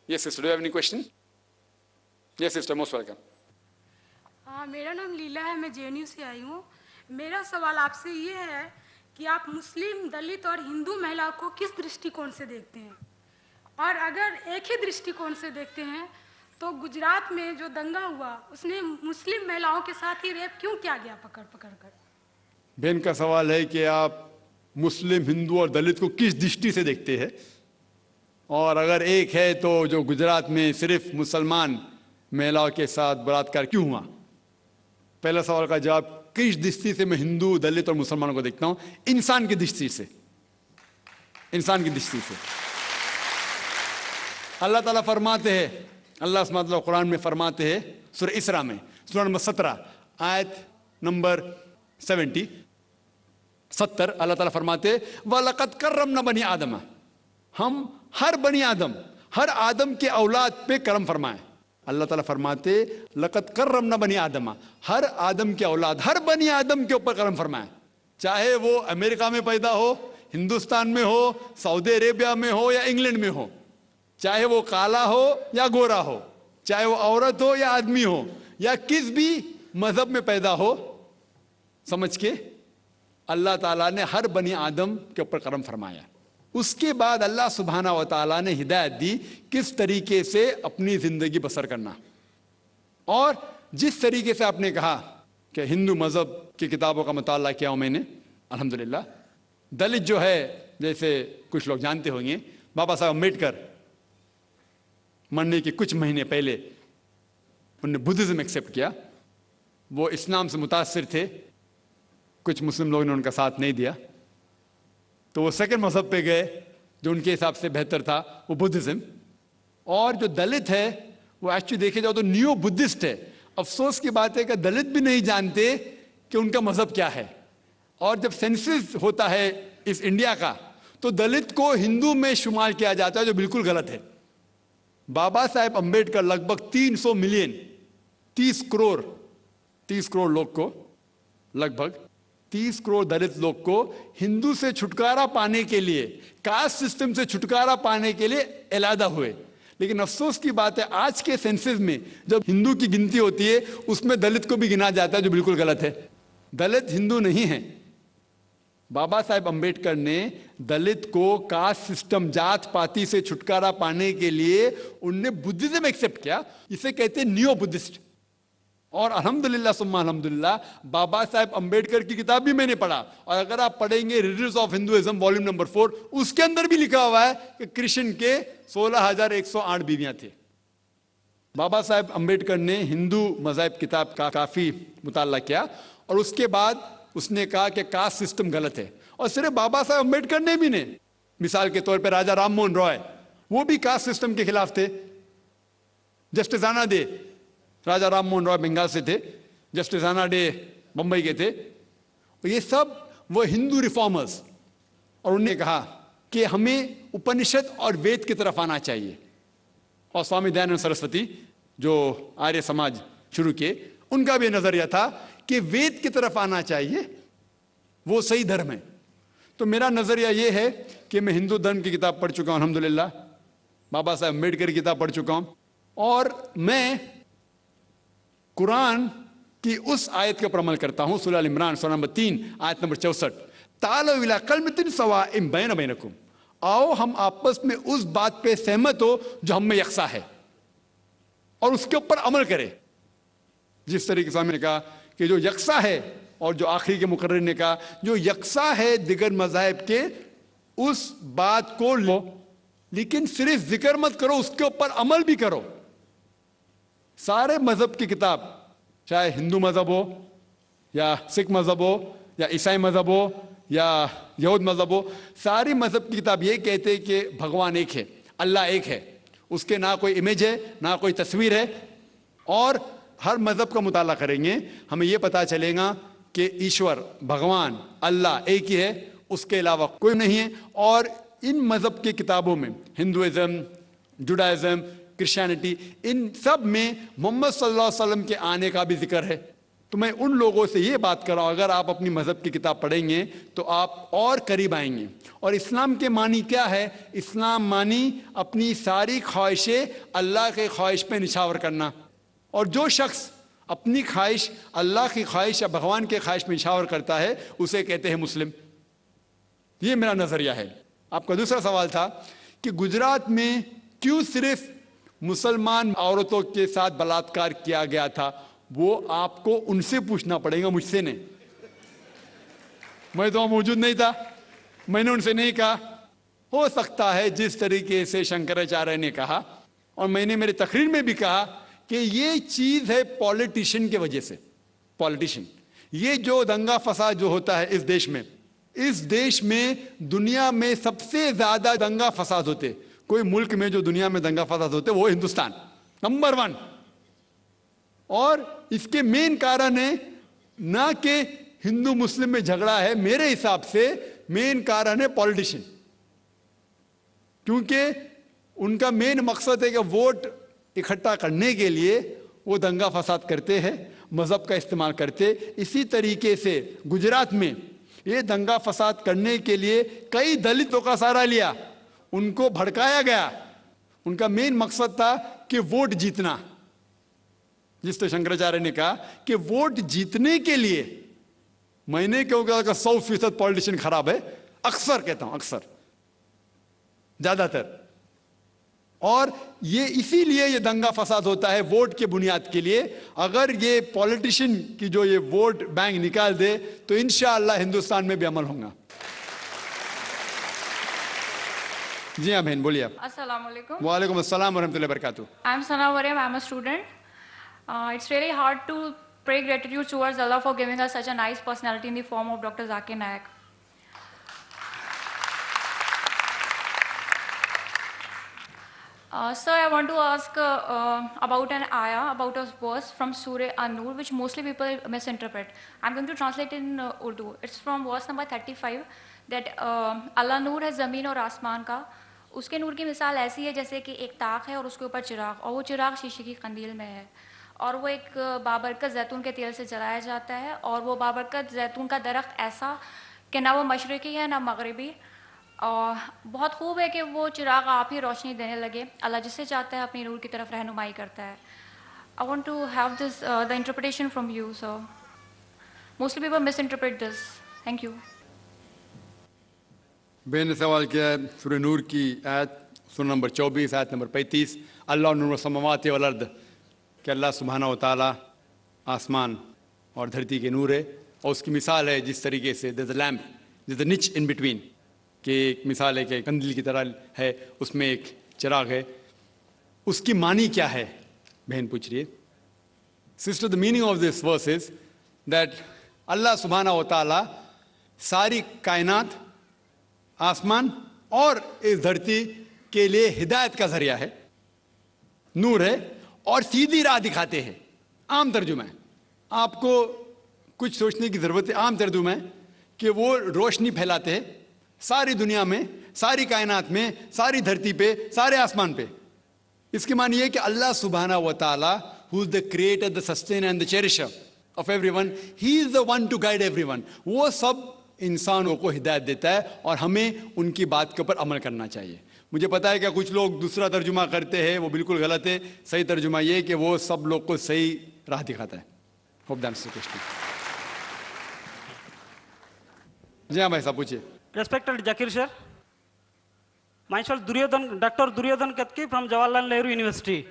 Yes, sister. Do you have any question? Yes, sister. Most welcome. हाँ, मेरा नाम लीला है, मैं जेएनयू से आई हूँ। मेरा सवाल आपसे ये है कि आप मुस्लिम, दलित और हिंदू महिलाओं को किस दृष्टिकोण से देखते हैं? और अगर एक ही दृष्टिकोण से देखते हैं तो गुजरात में जो दंगा हुआ उसने मुस्लिम महिलाओं के साथ ही रेप क्यों किया गया पकड़ पकड़ कर? बहन का सवाल है कि आप मुस्लिम, हिंदू और दलित को किस दृष्टि से देखते हैं, और अगर एक है तो जो गुजरात में सिर्फ मुसलमान महिलाओं के साथ बलात्कार क्यों हुआ। पहला सवाल का जवाब, किस दृष्टि से मैं हिंदू, दलित और मुसलमानों को देखता हूं? इंसान की दृष्टि से, इंसान की दृष्टि से। अल्लाह ताला फरमाते हैं, अल्लाह सुब्हानहू व तआला कुरान में फरमाते हैं, सूरह इसरा में, सूरह नंबर 17 आयत नंबर 70, अल्लाह ताला फरमाते हैं, वलक़द कर्रमना बनी आदम, हम हर बनी आदम, हर आदम के औलाद पे करम फरमाए। अल्लाह ताला फरमाते, लक़द कर्रमना बनी आदम, हर आदम के औलाद, हर बनी आदम के ऊपर करम फरमाए। चाहे वो अमेरिका में पैदा हो, हिंदुस्तान में हो, सऊदी अरेबिया में हो या इंग्लैंड में हो, चाहे वो काला हो या गोरा हो, चाहे वो औरत हो या आदमी हो, या किस भी मजहब में पैदा हो, समझ के अल्लाह ताला ने हर बनी आदम के ऊपर करम फरमाया। उसके बाद अल्लाह सुब्हाना व तआला ने हिदायत दी किस तरीके से अपनी जिंदगी बसर करना। और जिस तरीके से आपने कहा कि हिंदू मजहब की किताबों का मुताला किया हूं मैंने, अल्हम्दुलिल्लाह। दलित जो है, जैसे कुछ लोग जानते होंगे, बाबा साहब अम्बेडकर मरने के कुछ महीने पहले उन्होंने बुद्धिज्म एक्सेप्ट किया। वो इस्लाम से मुतासिर थे, कुछ मुस्लिम लोगों ने उनका साथ नहीं दिया, तो वो सेकंड मजहब पे गए जो उनके हिसाब से बेहतर था, वो बुद्धिज्म। और जो दलित है वो एक्चुअली देखे जाओ तो न्यू बुद्धिस्ट है। अफसोस की बात है कि दलित भी नहीं जानते कि उनका मजहब क्या है। और जब सेंसस होता है इस इंडिया का, तो दलित को हिंदू में शुमार किया जाता है, जो बिल्कुल गलत है। बाबा साहेब अम्बेडकर लगभग 300 मिलियन, 30 करोड़ लोग को, लगभग 30 करोड़ दलित लोग को हिंदू से छुटकारा पाने के लिए, कास्ट सिस्टम से छुटकारा पाने के लिए इलादा हुए। लेकिन अफसोस की बात है, आज के सेंसस में जब हिंदू की गिनती होती है उसमें दलित को भी गिना जाता है, जो बिल्कुल गलत है। दलित हिंदू नहीं है। बाबा साहेब अम्बेडकर ने दलित को कास्ट सिस्टम, जात पाती से छुटकारा पाने के लिए उनने बुद्धिज्म एक्सेप्ट किया। इसे कहते हैं न्यू बुद्धिस्ट। और अल्हम्दुलिल्लाह सुम्मा अल्हम्दुलिल्लाह, बाबा साहेब अम्बेडकर की किताब भी मैंने पढ़ा, और अगर आप पढ़ेंगे religions of Hinduism volume number 4, उसके अंदर भी लिखा हुआ है कि कृष्ण के 16,108 बीवियां थी। बाबा साहेब अम्बेडकर ने हिंदू मज़हब किताब का काफी मुताला किया, और उसके बाद उसने कहा कि कास्ट सिस्टम गलत है। और सिर्फ बाबा साहेब अम्बेडकर ने भी नहीं, मिसाल के तौर पर राजा राम मोहन रॉय, वो भी कास्ट सिस्टम के खिलाफ थे। जस्टिस आना डे, राजा राम मोहन रॉय बंगाल से थे, जस्टिस आना डे बंबई के थे। और ये सब वो हिंदू रिफॉर्मर्स, और उन्होंने कहा कि हमें उपनिषद और वेद की तरफ आना चाहिए। और स्वामी दयानंद सरस्वती जो आर्य समाज शुरू किए, उनका भी नजरिया था कि वेद की तरफ आना चाहिए, वो सही धर्म है। तो मेरा नजरिया ये है कि मैं हिंदू धर्म की किताब पढ़ चुका हूं अल्हम्दुलिल्लाह, बाबा साहब अम्बेडकर की किताब पढ़ चुका हूं, और मैं कुरान की उस आयत के ऊपर अमल करता हूं, सूरह अल इमरान सूरह नंबर 3 आयत नंबर 64, तालो इला कलमतिन सवाइम बैन बैनकुम, आओ हम आपस में उस बात पे सहमत हो जो हम में यकसा है और उसके ऊपर अमल करें। जिस तरीके से हमने कहा कि जो यकसा है, और जो आखिरी के मुकर्रर ने कहा जो यकसा है दिगर मज़ाहिब के, उस बात को लो, लेकिन सिर्फ जिक्र मत करो, उसके ऊपर अमल भी करो। सारे मजहब की किताब, चाहे हिंदू मजहब हो या सिख मजहब हो या ईसाई मजहब हो या यहूद मजहब हो, सारी मजहब की किताब ये कहते हैं कि भगवान एक है, अल्लाह एक है, उसके ना कोई इमेज है ना कोई तस्वीर है। और हर मजहब का मुताला करेंगे हमें यह पता चलेगा कि ईश्वर भगवान अल्लाह एक ही है, उसके अलावा कोई नहीं है। और इन मजहब की किताबों में हिंदुइज्म, जुडाइज्म, क्रिश्चियनिटी, इन सब में मोहम्मद सल्लल्लाहु अलैहि वसल्लम के आने का भी जिक्र है। तो मैं उन लोगों से ये बात कर रहा हूँ, अगर आप अपनी मजहब की किताब पढ़ेंगे तो आप और करीब आएंगे। और इस्लाम के मानी क्या है? इस्लाम मानी अपनी सारी ख्वाहिशें अल्लाह के ख्वाहिश पे निछावर करना। और जो शख्स अपनी ख्वाहिश अल्लाह की ख्वाहिश या भगवान के ख्वाहिश में निछावर करता है उसे कहते हैं मुस्लिम। ये मेरा नजरिया है। आपका दूसरा सवाल था कि गुजरात में क्यों सिर्फ मुसलमान औरतों के साथ बलात्कार किया गया था, वो आपको उनसे पूछना पड़ेगा, मुझसे नहीं। मैं तो वहां मौजूद नहीं था, मैंने उनसे नहीं कहा। हो सकता है जिस तरीके से शंकराचार्य ने कहा, और मैंने मेरे तकरीर में भी कहा कि ये चीज है पॉलिटिशियन की वजह से। पॉलिटिशियन, ये जो दंगा फसाद जो होता है इस देश में दुनिया में सबसे ज्यादा दंगा फसाद होते, कोई मुल्क में जो दुनिया में दंगा फसाद होते वो हिंदुस्तान नंबर 1। और इसके मेन कारण है ना कि हिंदू मुस्लिम में झगड़ा है, मेरे हिसाब से मेन कारण है पॉलिटिशियन। क्योंकि उनका मेन मकसद है कि वोट इकट्ठा करने के लिए वो दंगा फसाद करते हैं, मजहब का इस्तेमाल करते। इसी तरीके से गुजरात में ये दंगा फसाद करने के लिए कई दलितों का सहारा लिया, उनको भड़काया गया। उनका मेन मकसद था कि वोट जीतना। जिस तो शंकराचार्य ने कहा कि वोट जीतने के लिए, मैंने क्यों कहा कि 100% पॉलिटिशियन खराब है, अक्सर कहता हूं, अक्सर, ज्यादातर। और ये इसीलिए ये दंगा फसाद होता है वोट के बुनियाद के लिए। अगर ये पॉलिटिशियन की जो ये वोट बैंक निकाल दे तो इंशाअल्लाह हिंदुस्तान में भी अमल होगा। जी हाँ बहन, बोलिए आप। अस्सलाम वालेकुम। वालेकुम अस्सलाम वरहमतुल्लाहि वबरकातुहू। I am Sana Mariam, I am a student. It's really hard to pray gratitude towards Allah for giving us such a nice personality in the form of Dr. Zakir Naik. Sir, I want to ask about an ayah, about a verse from Surah An-Nur, which mostly people misinterpret. I'm going to translate in Urdu. It's from verse number 35, that Allah नूर है ज़मीन और आसमान का, उसके नूर की मिसाल ऐसी है जैसे कि एक ताक है और उसके ऊपर चिराग, और वो चिराग शीशे की कंदील में है, और वो एक बाबरकत जैतून के तेल से जलाया जाता है, और वो बाबरकत जैतून का दरख्त ऐसा कि ना वो मशरक़ी है ना मगरबी, और बहुत खूब है कि वो चिराग आप ही रोशनी देने लगे। अल्लाह जिससे चाहता है अपनी नूर की तरफ रहनुमाई करता है। I want to have this the interpretation from you sir. Mostly people misinterpret this. Thank you. बहन ने सवाल किया है सूरह नूर की आयत, सूरह नंबर 24 आयत नंबर 35, अल्लाह नूर समावाति वल अर्द, कि अल्लाह सुब्हानहू व तआला आसमान और धरती के नूर है। और उसकी मिसाल है जिस तरीके से द लैम्प द निच इन बिटवीन, कि एक मिसाल है कि कंदील की तरह है, उसमें एक चिराग है। उसकी मानी क्या है बहन पूछ रही है। Sister, the meaning of this verse is that Allah सुब्हानहू व तआला सारी कायनात, आसमान और इस धरती के लिए हिदायत का जरिया है, नूर है और सीधी राह दिखाते हैं। आम तर्जुमा है, आपको कुछ सोचने की जरूरत है। आम तर्जुमा है कि वो रोशनी फैलाते हैं सारी दुनिया में, सारी कायनात में, सारी धरती पे, सारे आसमान पे। इसकी मानी है कि अल्लाह सुब्हानहू व तआला, who is the creator, the sustainer and the cherisher of everyone, he is the one to guide everyone. वो सब इंसानों को हिदायत देता है और हमें उनकी बात के ऊपर अमल करना चाहिए। मुझे पता है कि कुछ लोग दूसरा तर्जुमा करते हैं, वो बिल्कुल गलत है। सही तर्जुमा ये कि वो सब लोग को सही राह दिखाता है। Hope that's the question. जी हाँ भाई साहब पूछिए। Respected Zakir sir, Myself, Dr. Duryodhan Katki from Jawaharlal Nehru University.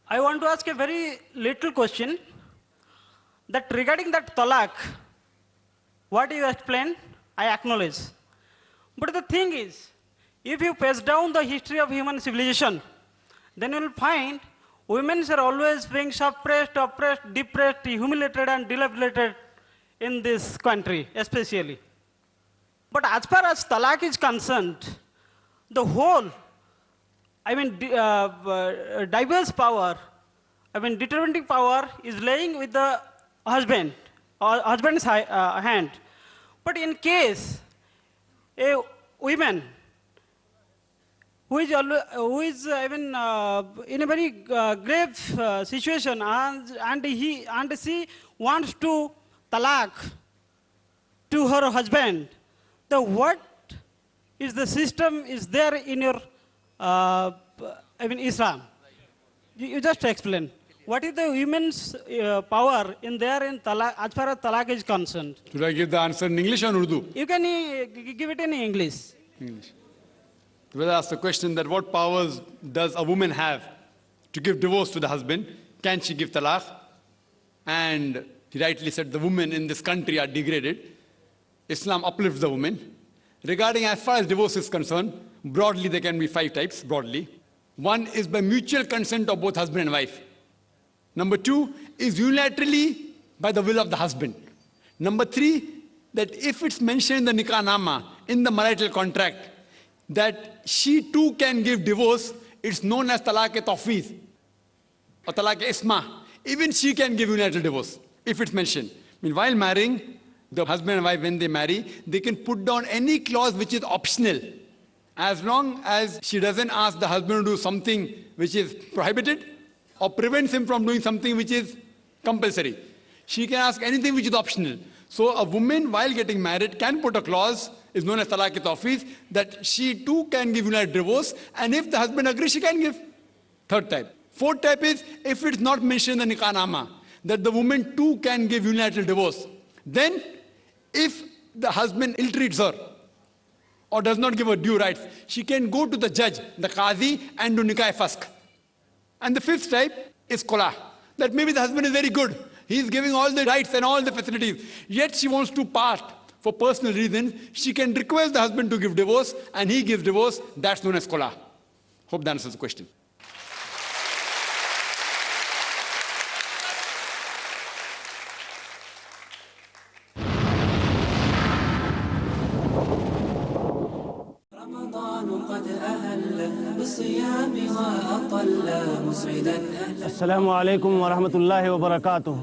I want to ask a very little question that regarding that talaq, what you explained, I acknowledge. But the thing is, if you pace down the history of human civilization, then you will find women are always being suppressed, oppressed, depressed, humiliated, and dilapidated in this country, especially. But as far as talaq is concerned, the whole, diverse power, determining power is laying with the husband, or husband's hand. But in case a woman who is in a very grave situation and she wants to talaq to her husband, the what is the system is there in your Islam? You just explain. What is the women's power in there in talaq, as far as talaq is concerned? Should I give the answer in English or in Urdu? You can give it in English. English. Whether ask the question that what powers does a woman have to give divorce to the husband? Can she give talaq? And he rightly said the women in this country are degraded. Islam uplifts the woman. Regarding as far as divorce is concerned, broadly there can be 5 types, broadly. One is by mutual consent of both husband and wife. Number 2 is unilaterally by the will of the husband. Number 3, that if it's mentioned in the nikah nama, in the marital contract, that she too can give divorce, it's known as talaq-e-tawfiz or talaq-e-isma. Even she can give unilateral divorce, if it's mentioned. While marrying, the husband and wife, when they marry, they can put down any clause which is optional, as long as she doesn't ask the husband to do something which is prohibited or prevents him from doing something which is compulsory. She can ask anything which is optional. So a woman, while getting married, can put a clause, is known as talaq-e-tawfiz, that she too can give unilateral divorce, and if the husband agrees, she can give. 3rd type. 4th type is, if it's not mentioned in the nikah nama, that the woman too can give unilateral divorce. Then, if the husband ill-treats her, or does not give her due rights, she can go to the judge, the qazi, and do nikah-e-fask. And the 5th type is khula, that maybe the husband is very good. He is giving all the rights and all the facilities, yet she wants to part for personal reasons. She can request the husband to give divorce, and he gives divorce. That's known as khula. Hope that answers the question. अस्सलामु अलैकुम वरहमतुल्लाहि वबरकातुहू।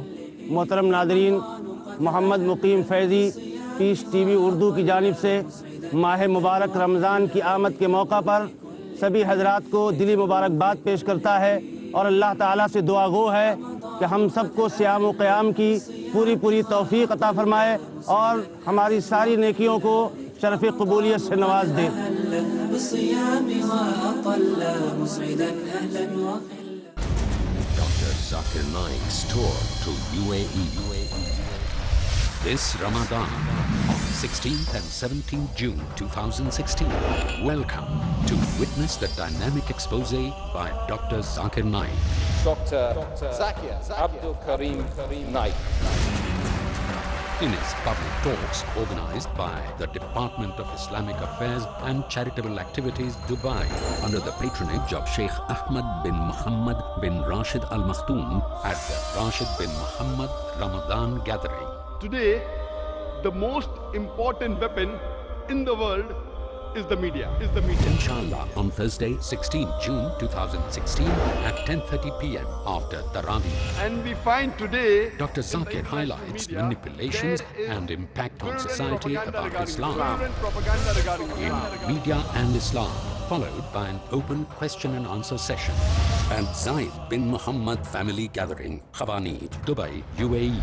मोहतरम Nadreen, Mohammad मुकीम Faizi piece TV Urdu की जानिब से माह मुबारक रमज़ान की आमद के मौका पर सभी हजरात को दिली मुबारकबाद पेश करता है और अल्लाह ताला से दुआ गो है कि हम सबको सियाम व क़याम की पूरी पूरी तौफ़ीक़ अता फ़रमाए और हमारी सारी नेकियों को शरफ़ क़बूलियत से नवाज दे। Dr. Zakir Naik's tour to UAE. This Ramadan, 16th and 17th June 2016. Welcome to witness the dynamic expose by Dr. Zakir Naik. Dr. Zakir Abdul Karim Naik. In his public talks organized by the Department of Islamic Affairs and Charitable Activities, Dubai, under the patronage of Sheikh Ahmad bin Muhammad bin Rashid Al Maktoum at the Rashid bin Muhammad Ramadan Gathering. Today, the most important weapon in the world is the media. Inshallah, on Thursday, 16 June 2016 at 10:30 p.m. after Taraweeh. And we find today Dr. Zakir highlights manipulations and impact on society about Islam in media and Islam, followed by an open question and answer session at Zaid bin Muhammad Family Gathering, Khawanij, Dubai, UAE.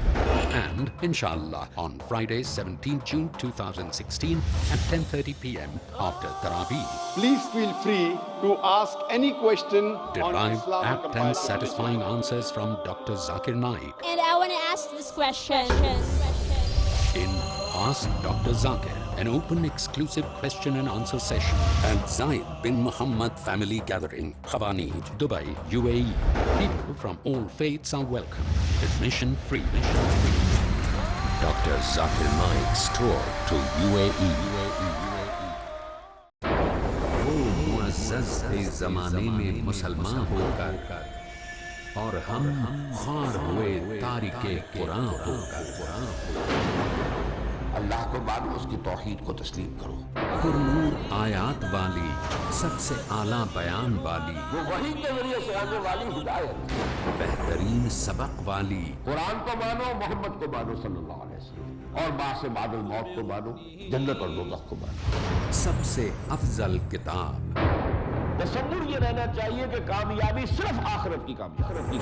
And inshallah on Friday, 17 June 2016 at 10:30 p.m. after Taraweeh. please feel free to ask any question on Derive Islam apt and satisfying answers from Dr. Zakir Naik And I want to ask this question. in Ask Dr. Zakir. an open exclusive question and answer session at Zayed bin Muhammad Family Gathering, Khawanij, Dubai, UAE. People from all faiths are welcome. Admission free. Dr. Zakir Naik's tour to UAE. वो मुअज़्ज़ज़ थे ज़माने में मुसलमान होकर और हम ख़ार हुए तारिके कुरान होकर। अल्लाह को मानो, उसकी तौहीद को तस्लीम करो। पुरनूर आयात वाली, सबसे आला बयान वाली, वो वही के जरिए से आने वाली हिदायत, बेहतरीन सबक वाली, कुरान को मानो, मोहम्मद को मानो सल्लल्लाहु अलैहि वसल्लम, और बासे बादल मौत को मानो, जन्नत और दोज़ख को मानो। सबसे अफजल किताब। तसव्वुर ये रहना चाहिए कि कामयाबी सिर्फ आखिरत की कामयाबी।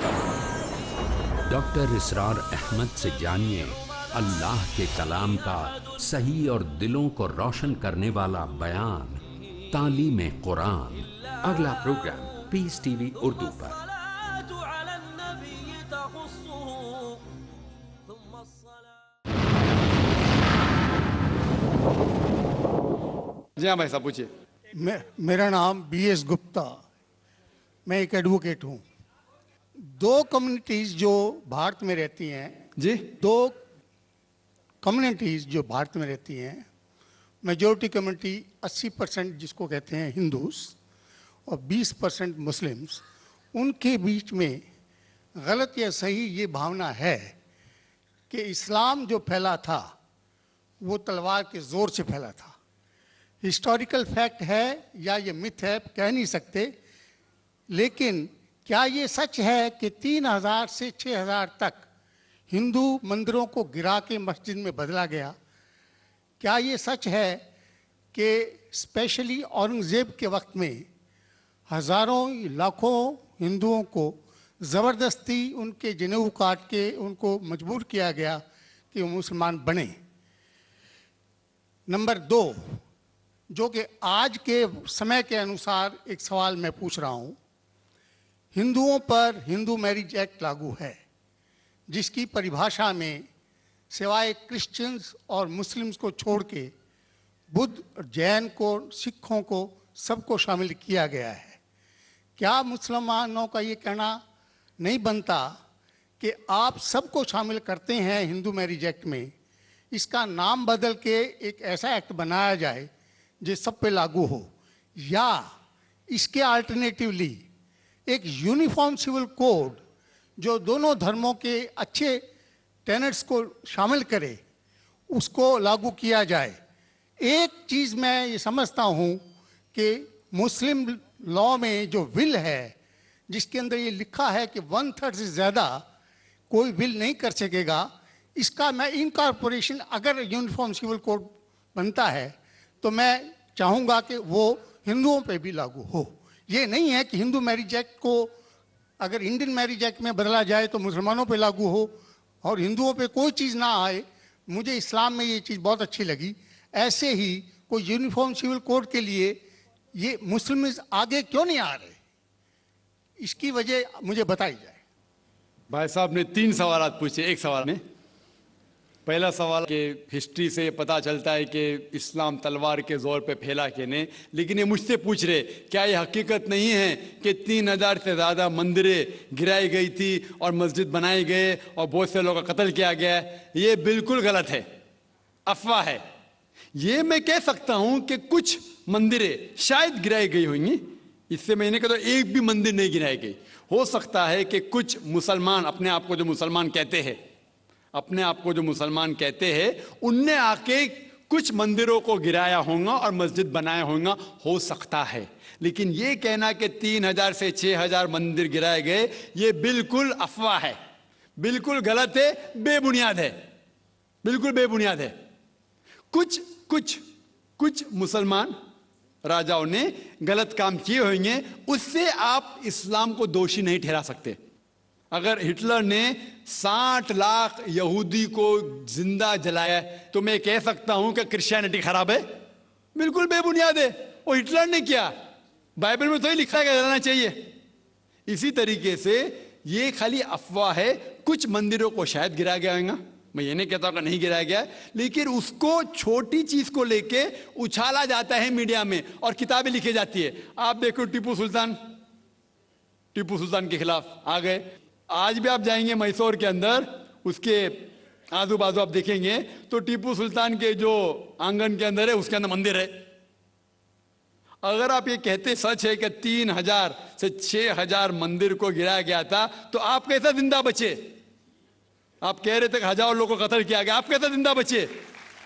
डॉक्टर इसरार अहमद से जानिए अल्लाह के कलाम का सही और दिलों को रोशन करने वाला बयान, तालीम कुरान। अगला प्रोग्राम पीस टीवी उर्दू पर। जी हाँ भाई साहब पूछिए। मेरा नाम BS गुप्ता, मैं एक एडवोकेट हूँ। दो कम्युनिटीज़ जो भारत में रहती हैं, जी, दो कम्युनिटीज़ जो भारत में रहती हैं, मेजॉरिटी कम्युनिटी 80% जिसको कहते हैं हिंदूस और 20% मुस्लिम्स, उनके बीच में गलत या सही ये भावना है कि इस्लाम जो फैला था वो तलवार के ज़ोर से फैला था। हिस्टोरिकल फैक्ट है या ये मिथ है कह नहीं सकते, लेकिन क्या ये सच है कि 3000 से 6000 तक हिंदू मंदिरों को गिरा के मस्जिद में बदला गया? क्या ये सच है कि स्पेशली औरंगज़ेब के वक्त में हज़ारों लाखों हिंदुओं को ज़बरदस्ती उनके जनेऊ काट के उनको मजबूर किया गया कि वो मुसलमान बने? नंबर 2, जो कि आज के समय के अनुसार एक सवाल मैं पूछ रहा हूँ, हिंदुओं पर हिंदू मैरिज एक्ट लागू है, जिसकी परिभाषा में सिवाय क्रिश्चियंस और मुस्लिम्स को छोड़ के बुद्ध, जैन को, सिखों को, सबको शामिल किया गया है। क्या मुसलमानों का ये कहना नहीं बनता कि आप सबको शामिल करते हैं हिंदू मैरिज एक्ट में, इसका नाम बदल के एक ऐसा एक्ट बनाया जाए जो सब पे लागू हो, या इसके अल्टरनेटिवली एक यूनिफॉर्म सिविल कोड जो दोनों धर्मों के अच्छे टेनेट्स को शामिल करे, उसको लागू किया जाए। एक चीज़ मैं ये समझता हूँ कि मुस्लिम लॉ में जो विल है, जिसके अंदर ये लिखा है कि 1/3 से ज़्यादा कोई विल नहीं कर सकेगा, इसका मैं इनकॉर्पोरेशन अगर यूनिफॉर्म सिविल कोड बनता है तो मैं चाहूँगा कि वो हिंदुओं पे भी लागू हो। ये नहीं है कि हिंदू मैरिज एक्ट को अगर इंडियन मैरिज एक्ट में बदला जाए तो मुसलमानों पे लागू हो और हिंदुओं पे कोई चीज़ ना आए। मुझे इस्लाम में ये चीज़ बहुत अच्छी लगी। ऐसे ही कोई यूनिफॉर्म सिविल कोड के लिए ये मुस्लिम आगे क्यों नहीं आ रहे, इसकी वजह मुझे बताई जाए। भाई साहब ने 3 सवाल पूछे एक सवाल में। पहला सवाल कि हिस्ट्री से पता चलता है कि इस्लाम तलवार के ज़ोर पे फैला कि नहीं, लेकिन ये मुझसे पूछ रहे क्या ये हकीकत नहीं है कि 3000 से ज़्यादा मंदिरें गिराई गई थी और मस्जिद बनाए गए और बहुत से लोगों का कत्ल किया गया है? ये बिल्कुल गलत है, अफवाह है। ये मैं कह सकता हूँ कि कुछ मंदिरें शायद गिराई गई होंगी, इससे मैंने कहा तो एक भी मंदिर नहीं गिराई गई। हो सकता है कि कुछ मुसलमान अपने आप को जो मुसलमान कहते हैं उनने आके कुछ मंदिरों को गिराया होगा और मस्जिद बनाया होगा, हो सकता है। लेकिन ये कहना कि 3000 से 6000 मंदिर गिराए गए, ये बिल्कुल अफवाह है, बिल्कुल गलत है, बेबुनियाद है, बिल्कुल बेबुनियाद है। कुछ मुसलमान राजाओं ने गलत काम किए होंगे, उससे आप इस्लाम को दोषी नहीं ठहरा सकते। अगर हिटलर ने 60 लाख यहूदी को जिंदा जलाया तो मैं कह सकता हूं कि क्रिश्चियनिटी खराब है? बिल्कुल बेबुनियाद है। वो हिटलर ने किया, बाइबल में तो ही लिखा है कि जलाना चाहिए। इसी तरीके से ये खाली अफवाह है। कुछ मंदिरों को शायद गिराया गया होगा, मैं ये नहीं कहता कि नहीं गिराया गया, लेकिन उसको छोटी चीज को लेके उछाला जाता है मीडिया में और किताबें लिखी जाती है। आप देखो टीपू सुल्तान के खिलाफ आ गए। आज भी आप जाएंगे मैसूर के अंदर, उसके आजू बाजू आप देखेंगे तो टीपू सुल्तान के जो आंगन के अंदर है उसके अंदर मंदिर है। अगर आप ये कहते सच है कि 3000 से 6000 मंदिर को गिराया गया था, तो आप कैसा जिंदा बचे? आप कह रहे थे कि हजारों लोगों को कत्ल किया गया, आप कैसे जिंदा बचे?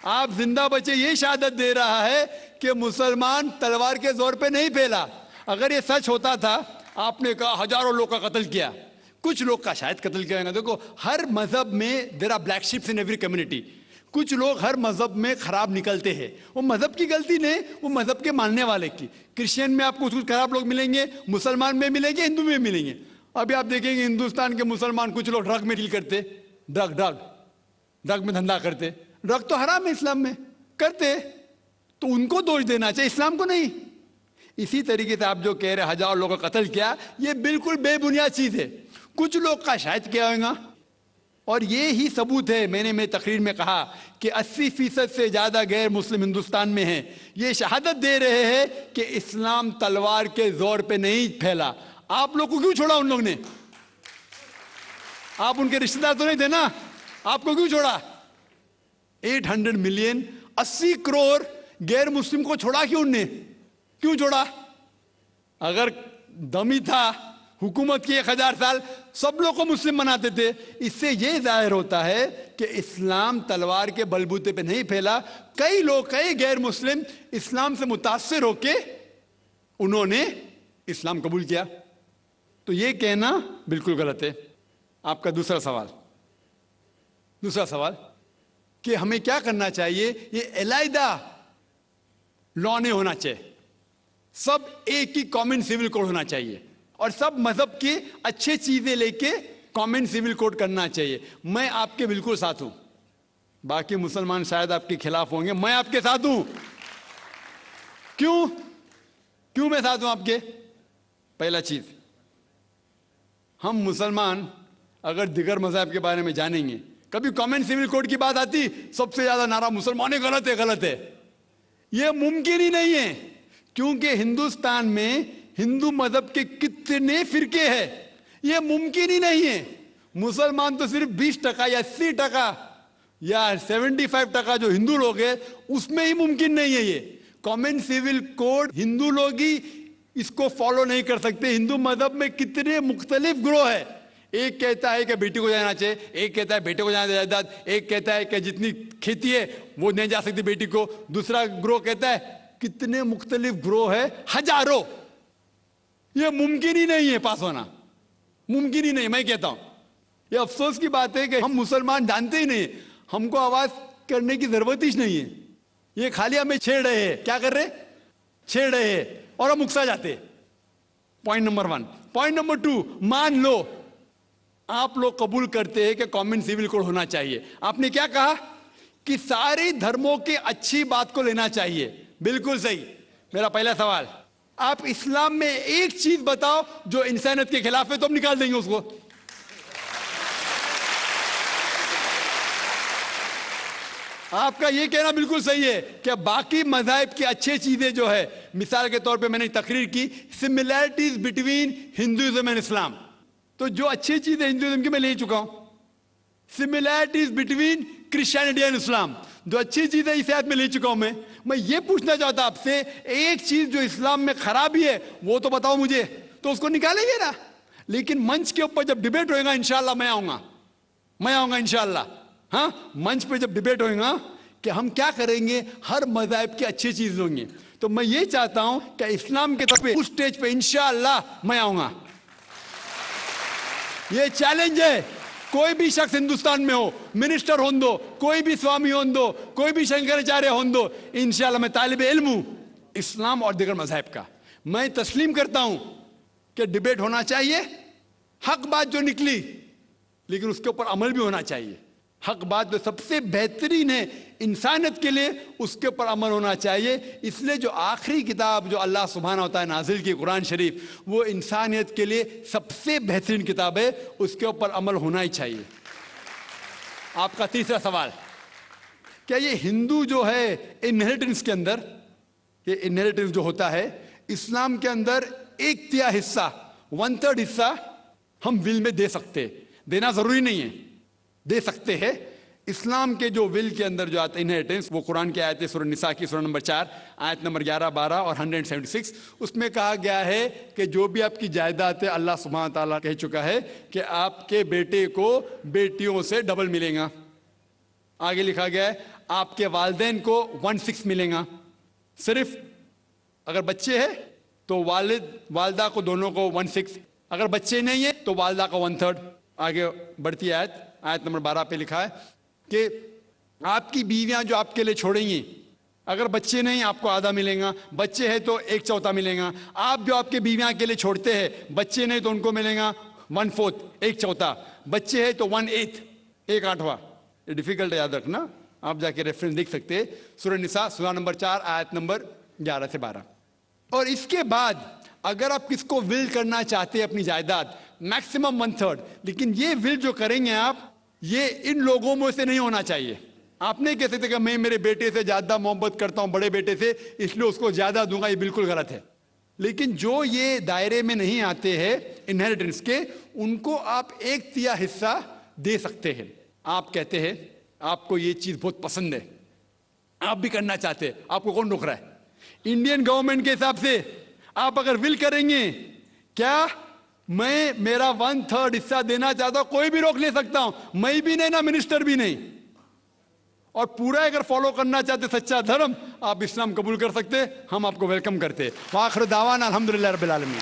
आप जिंदा बचे ये शहादत दे रहा है कि मुसलमान तलवार के जोर पे नहीं फैला। अगर ये सच होता था, आपने कहा हजारों लोग का कत्ल किया, कुछ लोग का शायद कत्ल किया होगा। देखो हर मजहब में there are black sheeps in every community. कुछ लोग हर मजहब में खराब निकलते हैं, वो मजहब की गलती नहीं, वो मजहब के मानने वाले की। क्रिश्चियन में आपको कुछ खराब लोग मिलेंगे, मुसलमान में मिलेंगे, हिंदू में मिलेंगे। अभी आप देखेंगे हिंदुस्तान के मुसलमान कुछ लोग ड्रग में डील करते, ड्रग में धंधा करते। ड्रग तो हराम है इस्लाम में, करते तो उनको दोष देना चाहिए, इस्लाम को नहीं। इसी तरीके से आप जो कह रहे हजारों लोगों का कत्ल किया, ये बिल्कुल बेबुनियाद चीज है। कुछ लोग का शायद किया होगा, और ये ही सबूत है। मैंने मेरी तकरीर में कहा कि 80% से ज्यादा गैर मुस्लिम हिंदुस्तान में हैं। ये शहादत दे रहे हैं कि इस्लाम तलवार के जोर पे नहीं फैला। आप लोग को क्यों छोड़ा उन लोग ने? आप उनके रिश्तेदार तो नहीं थे ना, आपको क्यों छोड़ा? 800 मिलियन 80 करोड़ गैर मुस्लिम को छोड़ा क्यों उनने? क्यों छोड़ा? अगर दमी था हुकूमत की 1000 साल, सब लोग को मुस्लिम बनाते थे। इससे यह जाहिर होता है कि इस्लाम तलवार के बलबूते पे नहीं फैला। कई लोग, कई गैर मुस्लिम इस्लाम से मुतासिर होके उन्होंने इस्लाम कबूल किया। तो यह कहना बिल्कुल गलत है। आपका दूसरा सवाल कि हमें क्या करना चाहिए? ये अलहदा लॉ नहीं होना चाहिए, सब एक ही कॉमन सिविल कोड होना चाहिए, और सब मजहब की अच्छी चीजें लेके कॉमन सिविल कोड करना चाहिए। मैं आपके बिल्कुल साथ हूं। बाकी मुसलमान शायद आपके खिलाफ होंगे, मैं आपके साथ हूं। क्यों मैं साथ हूं आपके? पहला चीज, हम मुसलमान अगर दिगर मजहब के बारे में जानेंगे, कभी कॉमन सिविल कोड की बात आती, सबसे ज्यादा नारा मुसलमान गलत है। यह मुमकिन ही नहीं है, क्योंकि हिंदुस्तान में हिंदू मजहब के कितने फिरके हैं, यह मुमकिन ही नहीं है। मुसलमान तो सिर्फ 20% या 80% या 75% जो हिंदू लोग हैं, उसमें ही मुमकिन नहीं है ये कॉमन सिविल कोड। हिंदू लोग ही इसको फॉलो नहीं कर सकते। हिंदू मजहब में कितने मुख्तलिफ ग्रोह है। एक कहता है कि बेटी को जाना चाहिए, एक कहता है बेटे को जाना जायदाद, एक कहता है कि जितनी खेती है वो नहीं जा सकती बेटी को, दूसरा ग्रोह कहता है। कितने मुख्तलिफ ग्रोह है, हजारों। यह मुमकिन ही नहीं है पास होना, मुमकिन ही नहीं। मैं कहता हूं यह अफसोस की बात है कि हम मुसलमान जानते ही नहीं, हमको आवाज करने की जरूरत ही नहीं है। ये खाली हमें छेड़ रहे हैं। क्या कर रहे? छेड़ रहे हैं और हम उकसा जाते। Point number 1। पॉइंट नंबर 2, मान लो आप लोग कबूल करते हैं कि कॉमन सिविल कोड होना चाहिए। आपने क्या कहा कि सारे धर्मों के अच्छी बात को लेना चाहिए। बिल्कुल सही। मेरा पहला सवाल, आप इस्लाम में एक चीज बताओ जो इंसानियत के खिलाफ है, तो हम निकाल देंगे उसको। आपका यह कहना बिल्कुल सही है कि बाकी मज़ाहिब की अच्छी चीजें जो है, मिसाल के तौर पे मैंने तकरीर की similarities between Hinduism and Islam, तो जो अच्छी चीजें हिंदुइज्म की मैं ले चुका हूं। Similarities between Christianity and Islam, जो अच्छी चीजें इस आयत में ले चुका हूं। मैं ये पूछना चाहता आपसे, एक चीज जो इस्लाम में खराबी है वो तो बताओ मुझे, तो उसको निकालेंगे ना। लेकिन मंच के ऊपर जब डिबेट होएगा, इंशाल्लाह मैं आऊंगा इंशाल्लाह। हाँ, मंच पे जब डिबेट होएगा कि हम क्या करेंगे, हर मज़हब की अच्छी चीज होंगी, तो मैं ये चाहता हूं कि इस्लाम के तौर पे उस स्टेज पे इंशाल्लाह मैं आऊंगा। ये चैलेंज है। कोई भी शख्स हिंदुस्तान में हो, मिनिस्टर हों दो, कोई भी स्वामी हों दो, कोई भी शंकराचार्य हों दो, इंशाल्लाह मैं तालिब इल्म हूं इस्लाम और दीगर मज़हब का। मैं तस्लीम करता हूं कि डिबेट होना चाहिए, हक बात जो निकली, लेकिन उसके ऊपर अमल भी होना चाहिए। हक बात जो सबसे बेहतरीन है इंसानियत के लिए, उसके ऊपर अमल होना चाहिए। इसलिए जो आखिरी किताब जो अल्लाह सुब्हानहू व तआला नाजिल की कुरान शरीफ, वो इंसानियत के लिए सबसे बेहतरीन किताब है, उसके ऊपर अमल होना ही चाहिए। आपका तीसरा सवाल, क्या ये हिंदू जो है इनहेरिटेंस के अंदर, ये इनहेरिटेंस जो होता है इस्लाम के अंदर 1/3 हिस्सा, 1/3 हिस्सा हम विल में दे सकते हैं, देना जरूरी नहीं है, दे सकते हैं। इस्लाम के जो विल के अंदर जो आता है इनहेरिटेंस, वो कुरान की आयत है सूरह निसा की सूरह नंबर 4 आयत नंबर 11, 12 और 176, उसमें कहा गया है कि जो भी आपकी जायदाद है, अल्लाह सुब्हान ताला कह चुका है कि आपके बेटे को बेटियों से डबल मिलेगा। आगे लिखा गया है आपके वालिदैन को 1/6 मिलेगा। सिर्फ अगर बच्चे हैं तो वालिद वालदा को दोनों को 1/6, अगर बच्चे नहीं है तो वालदा का 1/3। आगे बढ़ती आयत नंबर 12 पे लिखा है कि आपकी बीवियां जो आपके लिए छोड़ेंगी, अगर बच्चे नहीं आपको आधा मिलेगा, बच्चे हैं तो 1/4 मिलेगा। आप जो आपके बीवियां के लिए छोड़ते हैं, बच्चे नहीं तो उनको मिलेगा 1/4, 1/4, बच्चे हैं तो 1/8, 1/8। ये डिफिकल्ट है याद रखना, आप जाके रेफरेंस देख सकते हैं, सूरह निसा सूरह नंबर 4 आयत नंबर 11 से 12। और इसके बाद अगर आप किसको विल करना चाहते हैं अपनी जायदाद, मैक्सिमम 1/3, लेकिन ये विल जो करेंगे आप, ये इन लोगों में से नहीं होना चाहिए। आप नहीं कह सकते कि मैं मेरे बेटे से ज्यादा मोहब्बत करता हूं, बड़े बेटे से, इसलिए उसको ज्यादा दूंगा, ये बिल्कुल गलत है। लेकिन जो ये दायरे में नहीं आते हैं इनहेरिटेंस के, उनको आप 1/3 हिस्सा दे सकते हैं। आप कहते हैं आपको ये चीज बहुत पसंद है, आप भी करना चाहते हैं, आपको कौन रोक रहा है? इंडियन गवर्नमेंट के हिसाब से आप अगर विल करेंगे, क्या मैं मेरा 1/3 हिस्सा देना चाहता हूं, कोई भी रोक ले सकता हूं, मैं भी नहीं ना मिनिस्टर भी नहीं। और पूरा अगर फॉलो करना चाहते सच्चा धर्म, आप इस्लाम कबूल कर सकते, हम आपको वेलकम करते। आखिर दावाना अल्हम्दुलिल्लाह रब्बिल आलमीन।